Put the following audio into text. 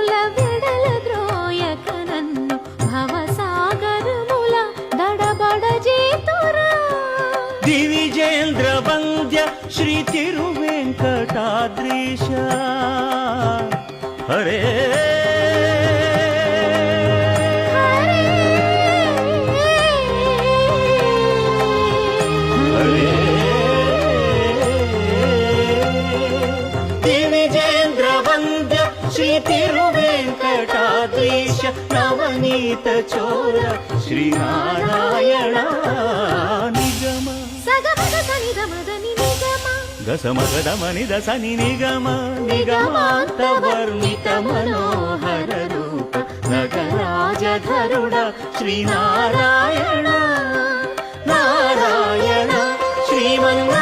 దిక్కుల విడల ద్రోయక నన్ను భవసాగరముల దడబడ చేతురా దివిజేంద్ర వంద్య శ్రీ తిరువెంకటాద్రీశ హరే శ్రీ తిరువెంకటాద్రీశ నవనీత చోర శ్రీనారాయణ నిగమ గసమగదమని దసని నిగమ నిగమాంత వర్ణిత మనోహర రూప నగరాజధరుడ శ్రీనారాయణ నారాయణ శ్రీమన్నారాయణ